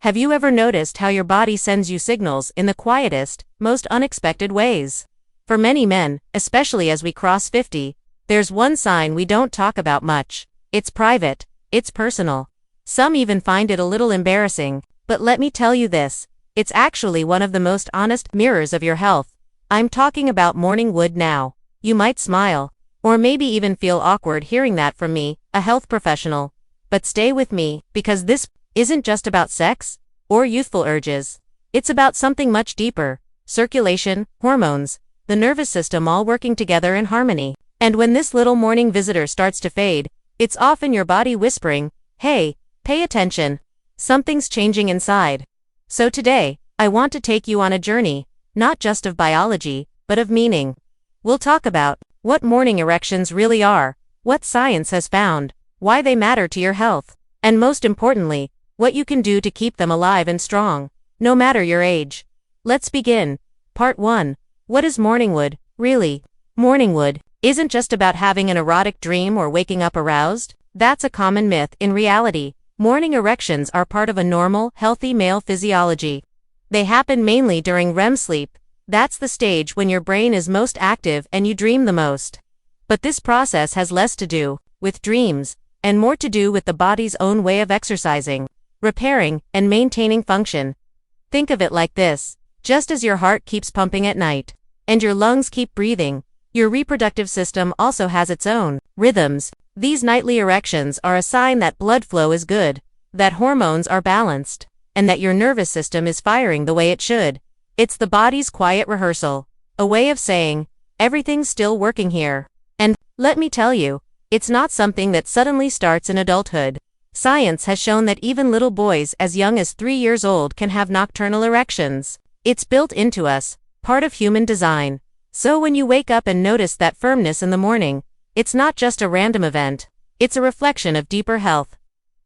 Have you ever noticed how your body sends you signals in the quietest, most unexpected ways? For many men, especially as we cross 50, there's one sign we don't talk about much. It's private, it's personal. Some even find it a little embarrassing, but let me tell you this, it's actually one of the most honest mirrors of your health. I'm talking about morning wood now. You might smile, or maybe even feel awkward hearing that from me, a health professional. But stay with me, because this isn't just about sex or youthful urges. It's about something much deeper: circulation, hormones, the nervous system all working together in harmony. And when this little morning visitor starts to fade, it's often your body whispering, "Hey, pay attention. Something's changing inside." So today, I want to take you on a journey, not just of biology, but of meaning. We'll talk about what morning erections really are, what science has found, why they matter to your health, and most importantly, what you can do to keep them alive and strong, no matter your age. Let's begin. Part 1. What is morning wood, really? Morning wood isn't just about having an erotic dream or waking up aroused. That's a common myth. In reality, morning erections are part of a normal, healthy male physiology. They happen mainly during REM sleep. That's the stage when your brain is most active and you dream the most. But this process has less to do with dreams, and more to do with the body's own way of exercising, repairing, and maintaining function. Think of it like this: just as your heart keeps pumping at night, and your lungs keep breathing, your reproductive system also has its own rhythms. These nightly erections are a sign that blood flow is good, that hormones are balanced, and that your nervous system is firing the way it should. It's the body's quiet rehearsal, a way of saying, everything's still working here. And, let me tell you, it's not something that suddenly starts in adulthood. Science has shown that even little boys as young as 3 years old can have nocturnal erections. It's built into us, part of human design. So when you wake up and notice that firmness in the morning, it's not just a random event, it's a reflection of deeper health.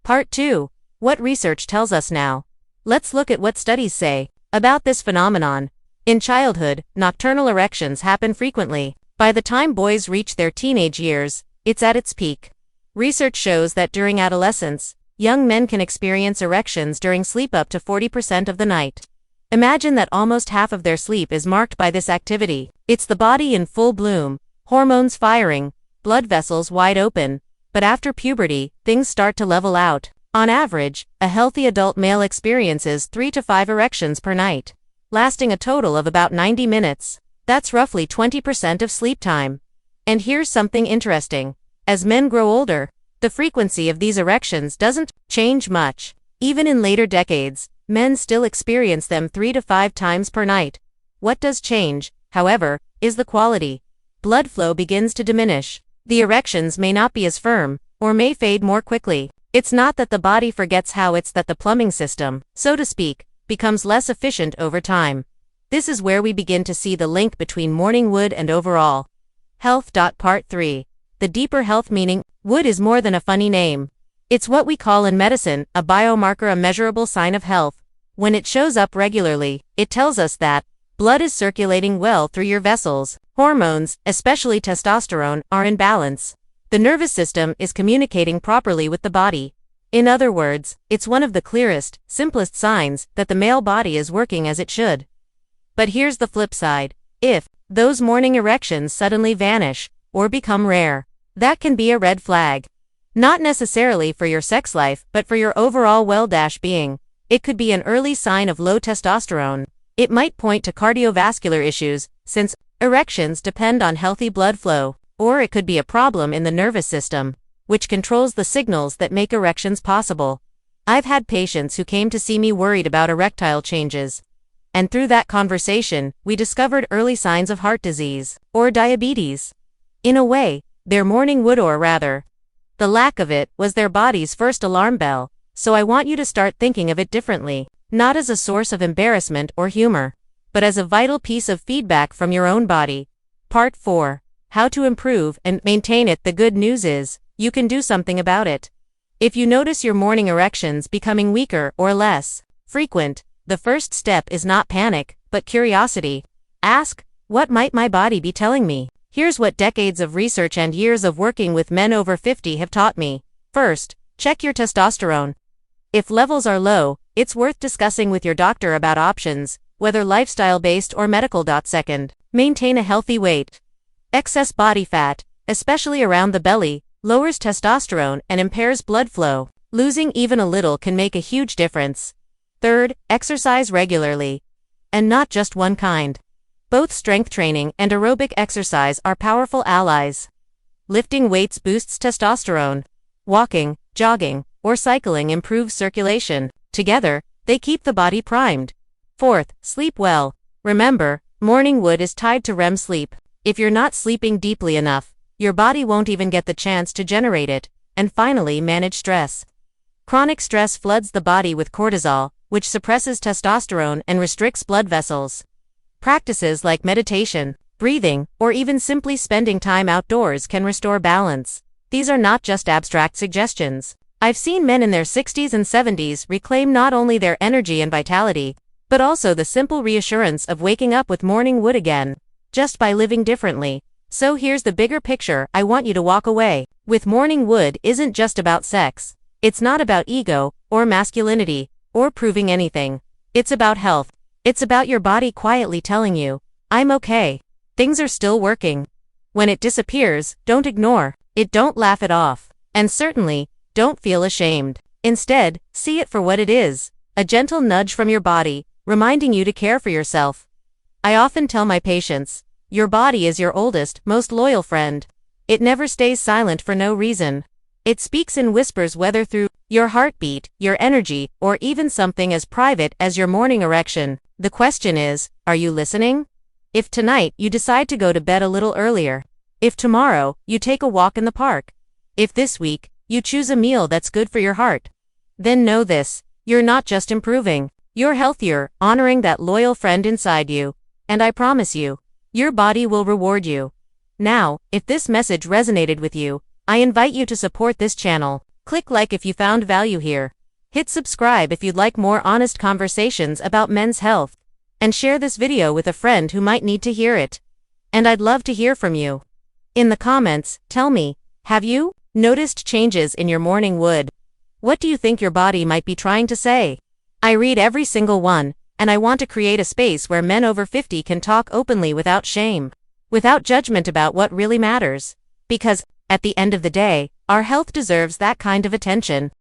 Part 2. What research tells us now. Let's look at what studies say about this phenomenon. In childhood, nocturnal erections happen frequently. By the time boys reach their teenage years, it's at its peak. Research shows that during adolescence, young men can experience erections during sleep up to 40% of the night. Imagine that almost half of their sleep is marked by this activity. It's the body in full bloom, hormones firing, blood vessels wide open. But after puberty, things start to level out. On average, a healthy adult male experiences 3 to 5 erections per night, lasting a total of about 90 minutes. That's roughly 20% of sleep time. And here's something interesting. As men grow older, the frequency of these erections doesn't change much. Even in later decades, men still experience them 3 to 5 times per night. What does change, however, is the quality. Blood flow begins to diminish. The erections may not be as firm, or may fade more quickly. It's not that the body forgets how, it's that the plumbing system, so to speak, becomes less efficient over time. This is where we begin to see the link between morning wood and overall health. Part 3. The deeper health meaning. Wood is more than a funny name. It's what we call in medicine a biomarker, a measurable sign of health. When it shows up regularly, it tells us that blood is circulating well through your vessels, hormones, especially testosterone, are in balance. The nervous system is communicating properly with the body. In other words, it's one of the clearest, simplest signs that the male body is working as it should. But here's the flip side. If those morning erections suddenly vanish, or become rare, that can be a red flag. Not necessarily for your sex life, but for your overall well-being. It could be an early sign of low testosterone. It might point to cardiovascular issues, since erections depend on healthy blood flow. Or it could be a problem in the nervous system, which controls the signals that make erections possible. I've had patients who came to see me worried about erectile changes. And through that conversation, we discovered early signs of heart disease, or diabetes. In a way, their morning wood, or rather, the lack of it, was their body's first alarm bell. So I want you to start thinking of it differently, not as a source of embarrassment or humor, but as a vital piece of feedback from your own body. Part 4. How to improve and maintain it. The good news is, you can do something about it. If you notice your morning erections becoming weaker or less frequent, the first step is not panic, but curiosity. Ask, what might my body be telling me? Here's what decades of research and years of working with men over 50 have taught me. First, check your testosterone. If levels are low, it's worth discussing with your doctor about options, whether lifestyle-based or medical. Second, maintain a healthy weight. Excess body fat, especially around the belly, lowers testosterone and impairs blood flow. Losing even a little can make a huge difference. Third, exercise regularly. And not just one kind. Both strength training and aerobic exercise are powerful allies. Lifting weights boosts testosterone. Walking, jogging, or cycling improves circulation. Together, they keep the body primed. Fourth, sleep well. Remember, morning wood is tied to REM sleep. If you're not sleeping deeply enough, your body won't even get the chance to generate it. And finally, manage stress. Chronic stress floods the body with cortisol, which suppresses testosterone and restricts blood vessels. Practices like meditation, breathing, or even simply spending time outdoors can restore balance. These are not just abstract suggestions. I've seen men in their 60s and 70s reclaim not only their energy and vitality, but also the simple reassurance of waking up with morning wood again, just by living differently. So here's the bigger picture I want you to walk away with. Morning wood isn't just about sex. It's not about ego, or masculinity, or proving anything. It's about health. It's about your body quietly telling you, I'm okay. Things are still working. When it disappears, don't ignore it, don't laugh it off, and certainly, don't feel ashamed. Instead, see it for what it is, a gentle nudge from your body, reminding you to care for yourself. I often tell my patients, your body is your oldest, most loyal friend. It never stays silent for no reason. It speaks in whispers, whether through your heartbeat, your energy, or even something as private as your morning erection. The question is, are you listening? If tonight you decide to go to bed a little earlier, if tomorrow you take a walk in the park, if this week you choose a meal that's good for your heart, then know this, you're not just improving, you're healthier, honoring that loyal friend inside you, and I promise you, your body will reward you. Now, if this message resonated with you, I invite you to support this channel. Click like if you found value here. Hit subscribe if you'd like more honest conversations about men's health. And share this video with a friend who might need to hear it. And I'd love to hear from you. In the comments, tell me, have you noticed changes in your morning wood? What do you think your body might be trying to say? I read every single one, and I want to create a space where men over 50 can talk openly without shame, without judgment about what really matters. Because, at the end of the day, our health deserves that kind of attention.